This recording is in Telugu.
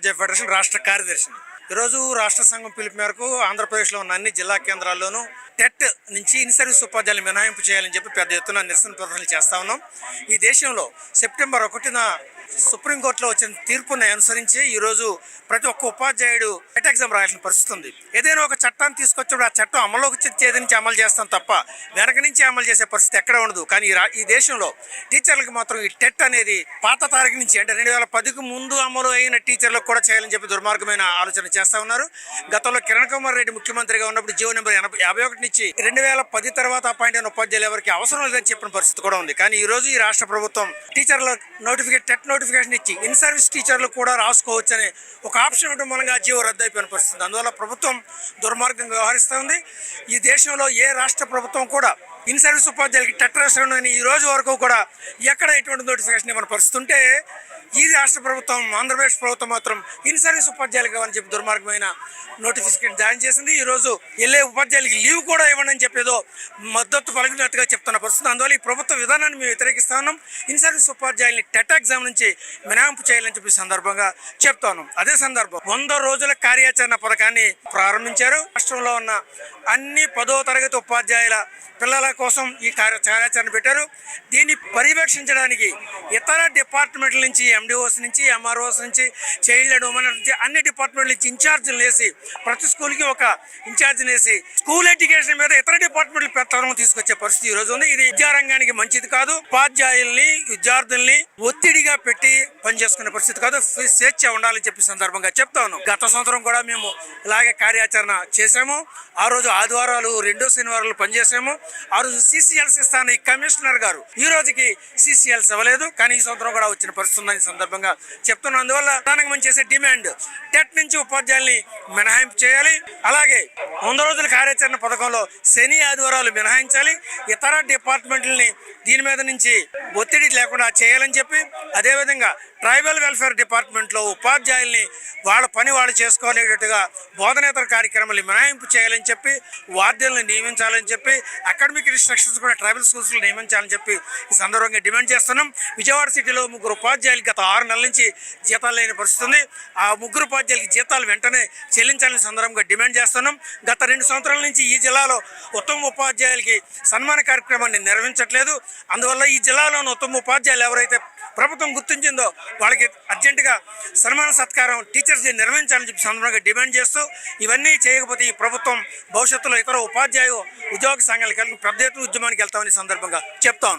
ఉపాధ్యాయ ఫెడరేషన్ రాష్ట్ర కార్యదర్శిని. ఈరోజు రాష్ట్ర సంఘం పిలుపు మేరకు ఆంధ్రప్రదేశ్లో ఉన్న అన్ని జిల్లా కేంద్రాల్లోనూ టెట్ నుంచి ఇన్ సర్వీస్ ఉపాధ్యాయులు మినహాయింపు చేయాలని చెప్పి పెద్ద ఎత్తున నిరసన ప్రదర్శనలు చేస్తా ఉన్నాం. ఈ దేశంలో సెప్టెంబర్ 1న సుప్రీంకోర్టులో వచ్చిన తీర్పుని అనుసరించి ఈరోజు ప్రతి ఒక్క ఉపాధ్యాయుడు టెట్ ఎగ్జామ్ రాయాల్సిన పరిస్థితి ఉంది. ఏదైనా ఒక చట్టాన్ని తీసుకొచ్చినప్పుడు ఆ చట్టం అమల్లోకి చేతి నుంచి అమలు చేస్తాం తప్ప వెనక నుంచి అమలు చేసే పరిస్థితి ఎక్కడ ఉండదు. కానీ ఈ దేశంలో టీచర్లకు మాత్రం ఈ టెట్ అనేది పాత తారీఖు నుంచి అంటే 2010కు ముందు అమలు అయిన టీచర్లకు కూడా చేయాలని చెప్పి దుర్మార్గమైన ఆలోచన చేస్తా ఉన్నారు. గతంలో కిరణ్ కుమార్ రెడ్డి ముఖ్యమంత్రిగా ఉన్నప్పుడు జీవో నెంబర్ 51 నుంచి 2010 తర్వాత అపాయింట్ అయిన ఉపాధ్యాయులు ఎవరికి అవసరం లేదని చెప్పిన పరిస్థితి కూడా ఉంది. కానీ ఈ రోజు ఈ రాష్ట్ర ప్రభుత్వం టీచర్ల టెట్ నోటిఫికేషన్ ఇచ్చి ఇన్ సర్వీస్ టీచర్లు కూడా రాసుకోవచ్చని ఒక ఆప్షన్ ఇవ్వడం మూలంగా జీవో రద్దు అయిపోయిన పరిస్థితి. అందువల్ల ప్రభుత్వం దుర్మార్గంగా వ్యవహరిస్తూ ఉంది. ఈ దేశంలో ఏ రాష్ట్ర ప్రభుత్వం కూడా ఇన్ సర్వీస్ ఉపాధ్యాయులకి టెట్ రాష్ట్రంలోని ఈ రోజు వరకు కూడా ఎక్కడ ఎటువంటి నోటిఫికేషన్ ఇవ్వని పరిస్థితి ఉంటే ఈ రాష్ట్ర ప్రభుత్వం ఆంధ్రప్రదేశ్ ప్రభుత్వం మాత్రం ఇన్ సర్వీస్ ఉపాధ్యాయులకు అని చెప్పి దుర్మార్గమైన నోటిఫికేషన్ జారీ చేసింది. ఈరోజు వెళ్ళే ఉపాధ్యాయులకి లీవ్ కూడా ఇవ్వండి అని చెప్పేదో మద్దతు పలికినట్టుగా చెప్తున్న పరిస్థితి. అందువల్ల ఈ ప్రభుత్వ విధానాన్ని మేము వ్యతిరేకిస్తా ఉన్నాం. ఇన్ సర్వీస్ ఉపాధ్యాయుల్ని టెట్ ఎగ్జామ్ నుంచి మినహాయింపు చేయాలని చెప్పి సందర్భంగా చెప్తా ఉన్నాం. అదే సందర్భం 100 రోజుల కార్యాచరణ పథకాన్ని ప్రారంభించారు. రాష్ట్రంలో ఉన్న అన్ని 10వ తరగతి ఉపాధ్యాయుల పిల్లల కోసం ఈ కార్యాచరణ పెట్టారు. దీన్ని పర్యవేక్షించడానికి ఇతర డిపార్ట్మెంట్ల నుంచి ఎండిఓస్ నుంచి ఎంఆర్ఓస్ నుంచి చైల్డ్ అండ్ ఉమెన్ నుంచి అన్ని డిపార్ట్మెంట్ల నుంచి ఇన్ఛార్జీలు వేసి ప్రతి స్కూల్కి ఒక ఇన్ఛార్జిని వేసి స్కూల్ ఎడ్యుకేషన్ మీద ఇతర డిపార్ట్మెంట్లు పెత్తనం తీసుకొచ్చే పరిస్థితి ఈ రోజు ఉంది. ఇది విద్యారంగానికి మంచిది కాదు. ఉపాధ్యాయుల్ని విద్యార్థుల్ని ఒత్తిడిగా పెట్టి పనిచేసుకునే పరిస్థితి కాదు. స్వేచ్ఛ ఉండాలని చెప్పి సందర్భంగా చెప్తా ఉన్నాం. గత సంవత్సరం కూడా మేము ఇలాగే కార్యాచరణ చేసాము. ఆ రోజు ఆదివారాలు 2 శనివారాలు పనిచేసాము. ఆ రోజు సిసిఎల్స్ ఇస్తాను ఈ కమిషనర్ గారు ఈ రోజుకి సిసిఎల్స్ ఇవ్వలేదు. కానీ ఈ సంవత్సరం కూడా వచ్చిన పరిస్థితి ఉందని సందర్భంగా చెప్తున్నాం. అందువల్ల ప్రధానంగా మనం చేసే డిమాండ్ టెట్ నుంచి ఉపాధ్యాయుల్ని మినహాయింపు చేయాలి. అలాగే 100 రోజుల కార్యాచరణ పథకంలో శని ఆదివారాలు మినహాయించాలి. ఇతర డిపార్ట్మెంట్లని దీని మీద నుంచి ఒత్తిడి లేకుండా చేయాలని చెప్పి అదేవిధంగా ట్రైబల్ వెల్ఫేర్ డిపార్ట్మెంట్లో ఉపాధ్యాయుల్ని వాళ్ళ పని వాళ్ళు చేసుకోలేటట్టుగా బోధనేతర కార్యక్రమాలు మినహాయింపు చేయాలని చెప్పి వార్డెన్లను నియమించాలని చెప్పి అకాడమిక్ రిస్ట్రిక్షన్స్ కూడా ట్రైబల్ స్కూల్స్లో నియమించాలని చెప్పి ఈ సందర్భంగా డిమాండ్ చేస్తున్నాం. విజయవాడ సిటీలో 3 ఉపాధ్యాయులు గత 6 నెలల నుంచి జీతాలు లేని పరిస్థితి ఉంది. ఆ 3 ఉపాధ్యాయులకి జీతాలు వెంటనే చెల్లించాలని సందర్భంగా డిమాండ్ చేస్తున్నాం. గత 2 సంవత్సరాల నుంచి ఈ జిల్లాలో ఉత్తమ ఉపాధ్యాయులకి సన్మాన కార్యక్రమాన్ని నిర్వహించట్లేదు. అందువల్ల ఈ జిల్లాలోని ఉత్తమ ఉపాధ్యాయులు ఎవరైతే ప్రభుత్వం గుర్తించిందో వాళ్ళకి అర్జెంటుగా సన్మాన సత్కారం టీచర్స్ డే నిర్వహించాలని చెప్పి సందర్భంగా డిమాండ్ చేస్తూ ఇవన్నీ చేయకపోతే ఈ ప్రభుత్వం భవిష్యత్తులో ఇతర ఉపాధ్యాయ ఉద్యోగ సంఘాలకు పెద్ద ఎత్తున ఉద్యమానికి వెళ్తామని సందర్భంగా చెప్తాం.